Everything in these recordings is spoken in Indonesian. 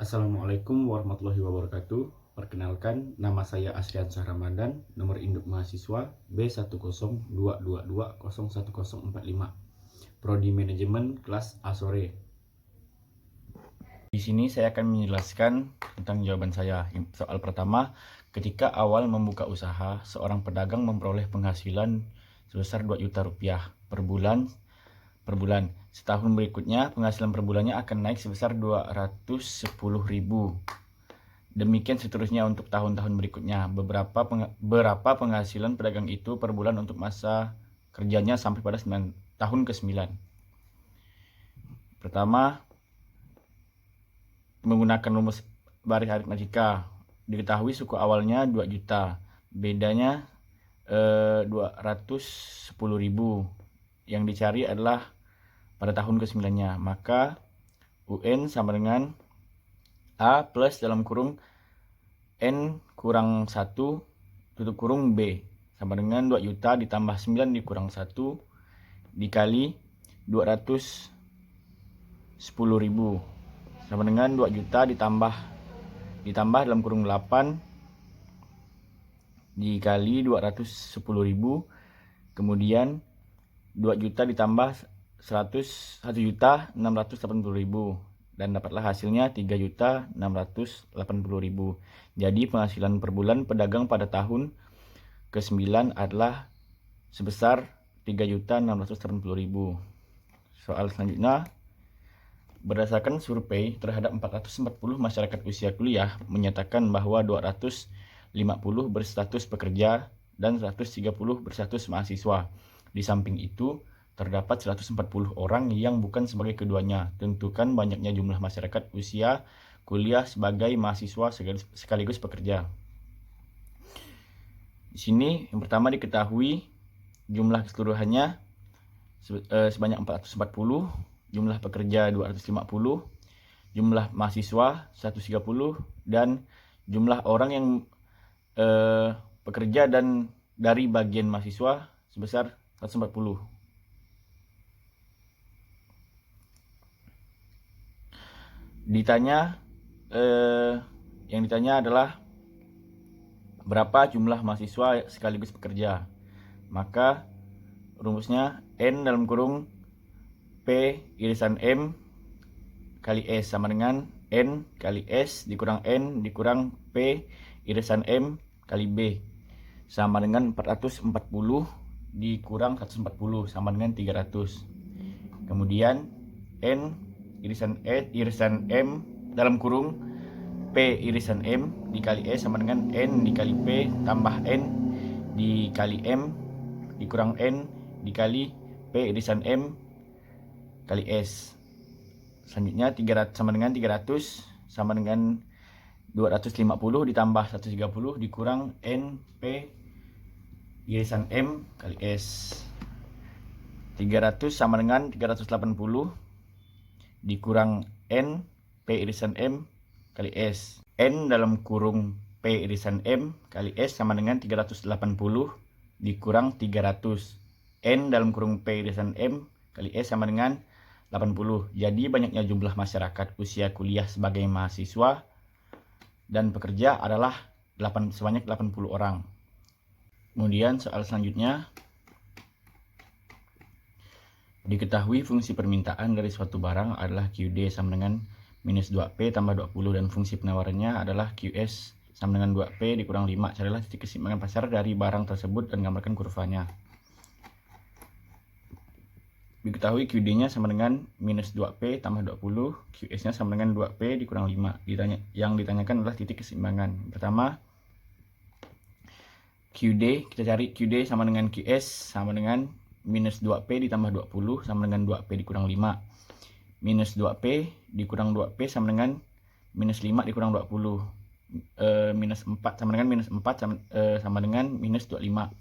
Assalamualaikum warahmatullahi wabarakatuh. Perkenalkan, nama saya Asriansyah Ramadan, nomor induk mahasiswa B10222010045, Prodi Manajemen kelas A sore. Di sini saya akan menjelaskan tentang jawaban saya. Soal pertama, ketika awal membuka usaha, seorang pedagang memperoleh penghasilan sebesar 2 juta rupiah per bulan. Setahun berikutnya penghasilan per bulannya akan naik sebesar 210.000. Demikian seterusnya untuk tahun-tahun berikutnya. Berapa penghasilan pedagang itu per bulan untuk masa kerjanya sampai pada tahun ke-9. Pertama, menggunakan rumus baris aritmatika. Diketahui suku awalnya 2 juta. Bedanya 210.000. Yang dicari adalah pada tahun ke-9-nya. Maka UN sama dengan A plus dalam kurung N kurang 1 tutup kurung B sama dengan 2 juta ditambah 9 dikurang 1 dikali 210.000 sama dengan 2 juta ditambah dalam kurung 8 dikali 210.000, kemudian 2 juta ditambah 101.680.000 dan dapatlah hasilnya 3.680.000. Jadi penghasilan per bulan pedagang pada tahun ke-9 adalah sebesar 3.680.000. Soal selanjutnya, berdasarkan survei terhadap 440 masyarakat usia kuliah menyatakan bahwa 250 berstatus pekerja dan 130 berstatus mahasiswa. Di samping itu, terdapat 140 orang yang bukan sebagai keduanya. Tentukan banyaknya jumlah masyarakat usia kuliah sebagai mahasiswa sekaligus pekerja. Di sini yang pertama diketahui jumlah keseluruhannya sebanyak 440, jumlah pekerja 250, jumlah mahasiswa 130, dan jumlah orang yang pekerja dan dari bagian mahasiswa sebesar 140. Yang ditanya adalah berapa jumlah mahasiswa sekaligus pekerja. Maka rumusnya N dalam kurung P irisan M kali S sama dengan N kali S dikurang N dikurang P irisan M kali B sama dengan 440 dikurang 140 sama dengan 300. Kemudian N irisan M dalam kurung P irisan M dikali S sama dengan N dikali P tambah N dikali M dikurang N dikali P irisan M kali S. Selanjutnya 300 sama dengan 300 sama dengan 250 ditambah 130 dikurang N P irisan M kali S. 300 sama dengan 380 dikurang N P irisan M kali S. N dalam kurung P irisan M kali S sama dengan 380 dikurang 300. N dalam kurung P irisan M kali S sama dengan 80. Jadi banyaknya jumlah masyarakat usia kuliah sebagai mahasiswa dan pekerja adalah sebanyak 80 orang. Kemudian soal selanjutnya, diketahui fungsi permintaan dari suatu barang adalah QD sama dengan minus 2P tambah 20 dan fungsi penawarannya adalah QS sama dengan 2P dikurang 5. Carilah titik keseimbangan pasar dari barang tersebut dan gambarkan kurvanya. Diketahui QD-nya sama dengan minus 2P tambah 20, QS-nya sama dengan 2P dikurang 5. Yang ditanyakan adalah titik keseimbangan. Pertama, QD, kita cari QD sama dengan QS sama dengan minus 2P ditambah 20 sama dengan 2P dikurang 5. Minus 2P dikurang 2P sama dengan minus 5 dikurang 20. Minus 4 sama dengan minus 4 sama dengan minus 25.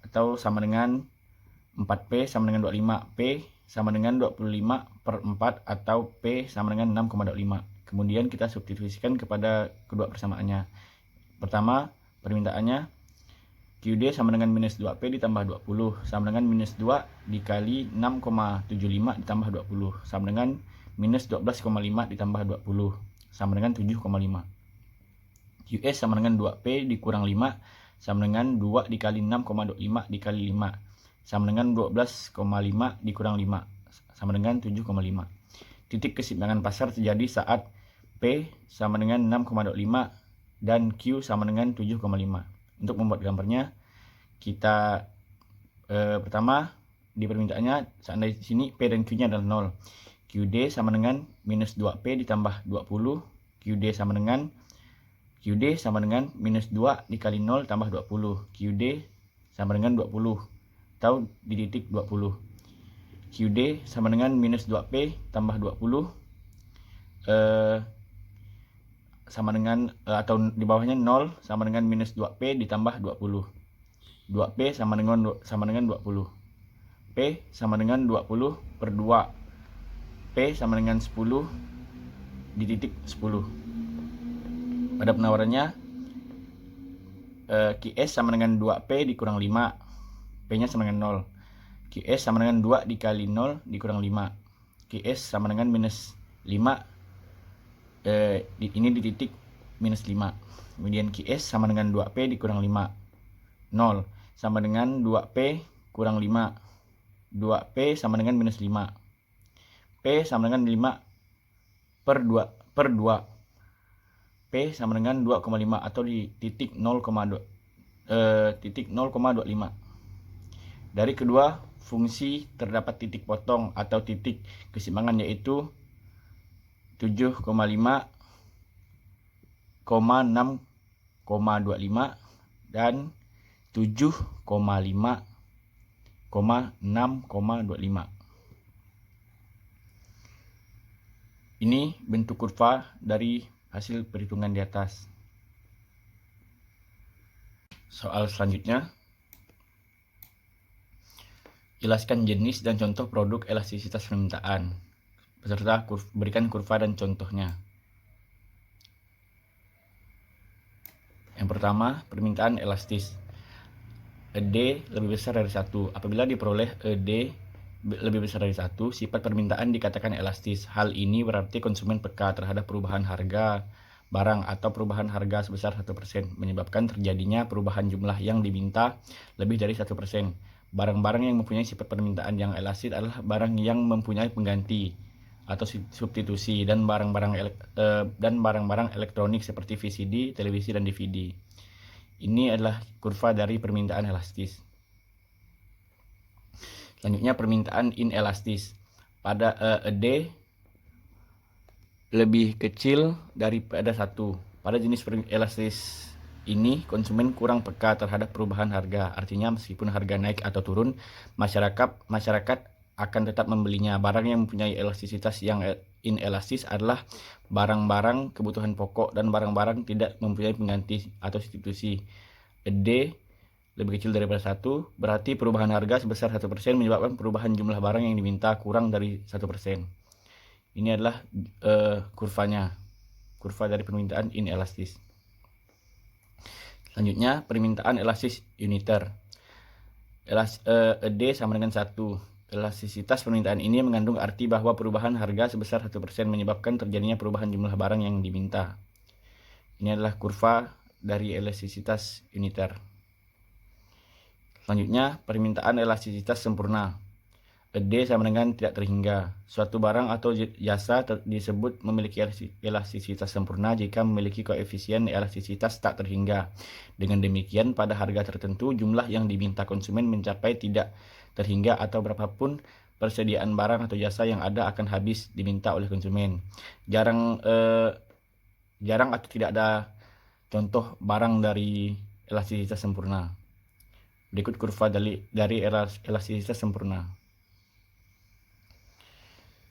Atau sama dengan 4P sama dengan 25. P sama dengan 25 per 4 atau P sama dengan 6,25. Kemudian kita substitusikan kepada kedua persamaannya. Pertama, permintaannya QD sama dengan minus 2P ditambah 20 sama dengan minus 2 dikali 6,75 ditambah 20 sama dengan minus 12,5 ditambah 20 sama dengan 7,5. US sama dengan 2P dikurang 5 sama dengan 2 dikali 6,25 dikali 5 sama dengan 12,5 dikurang 5 sama dengan 7,5. Titik keseimbangan pasar terjadi saat P sama dengan 6,25 dan Q sama dengan 7,5. Untuk membuat gambarnya, kita pertama di permintaannya seandainya di sini P dan Q-nya adalah 0. QD sama dengan minus 2P ditambah 20. QD sama dengan minus 2 dikali 0 tambah 20. QD sama dengan 20 atau di titik 20. QD sama dengan minus 2P tambah 20 sama dengan atau di bawahnya 0 sama dengan minus 2P ditambah 20. 2P sama dengan 20. P sama dengan 20 per 2. P sama dengan 10 di titik 10. Pada penawarannya QS sama dengan 2P dikurang 5. P nya sama dengan 0. QS sama dengan 2 dikali 0 dikurang 5. QS sama dengan minus 5. Ini di titik minus 5. Kemudian QS sama dengan 2P dikurang 5. 0 sama dengan 2P kurang 5. 2P sama dengan minus 5. P sama dengan 5 per 2. P sama dengan 2,5 atau di titik 0,25. Dari kedua fungsi terdapat titik potong atau titik keseimbangan yaitu 7,5, 6,25 dan 7,5, 6,25. Ini bentuk kurva dari hasil perhitungan di atas. Soal selanjutnya, jelaskan jenis dan contoh produk elastisitas permintaan beserta berikan kurva dan contohnya. Yang pertama, permintaan elastis. ED lebih besar dari 1. Apabila diperoleh ED lebih besar dari 1, sifat permintaan dikatakan elastis. Hal ini berarti konsumen peka terhadap perubahan harga barang atau perubahan harga sebesar 1%, menyebabkan terjadinya perubahan jumlah yang diminta lebih dari 1%. Barang-barang yang mempunyai sifat permintaan yang elastis adalah barang yang mempunyai pengganti atau substitusi dan barang-barang elektronik seperti VCD, televisi, dan DVD. Ini adalah kurva dari permintaan elastis. Selanjutnya permintaan inelastis. Pada ED lebih kecil daripada 1. Pada jenis elastis ini konsumen kurang peka terhadap perubahan harga. Artinya meskipun harga naik atau turun, masyarakat akan tetap membelinya. Barang yang mempunyai elastisitas yang inelastis adalah barang-barang kebutuhan pokok dan barang-barang tidak mempunyai pengganti atau substitusi. ED lebih kecil daripada 1, berarti perubahan harga sebesar 1% menyebabkan perubahan jumlah barang yang diminta kurang dari 1%. Ini adalah kurvanya, kurva dari permintaan inelastis. Selanjutnya, permintaan elastis uniter. ED sama dengan 1. Elastisitas permintaan ini mengandung arti bahwa perubahan harga sebesar 1% menyebabkan terjadinya perubahan jumlah barang yang diminta. Ini adalah kurva dari elastisitas uniter. Selanjutnya, permintaan elastisitas sempurna. ED sama dengan tidak terhingga. Suatu barang atau jasa disebut memiliki elastisitas sempurna jika memiliki koefisien elastisitas tak terhingga. Dengan demikian, pada harga tertentu, jumlah yang diminta konsumen mencapai tidak terhingga atau berapapun persediaan barang atau jasa yang ada akan habis diminta oleh konsumen. Jarang atau tidak ada contoh barang dari elastisitas sempurna. Berikut kurva dari elastisitas sempurna.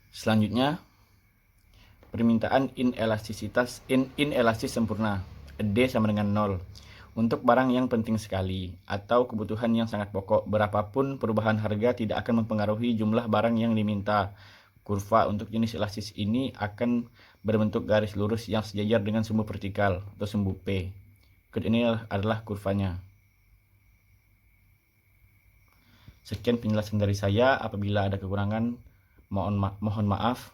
Selanjutnya, permintaan inelastis sempurna. ED sama dengan 0. Untuk barang yang penting sekali atau kebutuhan yang sangat pokok, berapapun perubahan harga tidak akan mempengaruhi jumlah barang yang diminta. Kurva untuk jenis elastis ini akan berbentuk garis lurus yang sejajar dengan sumbu vertikal atau sumbu P. Ini adalah kurvanya. Sekian penjelasan dari saya. Apabila ada kekurangan, mohon maaf.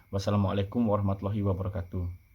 Wassalamualaikum warahmatullahi wabarakatuh.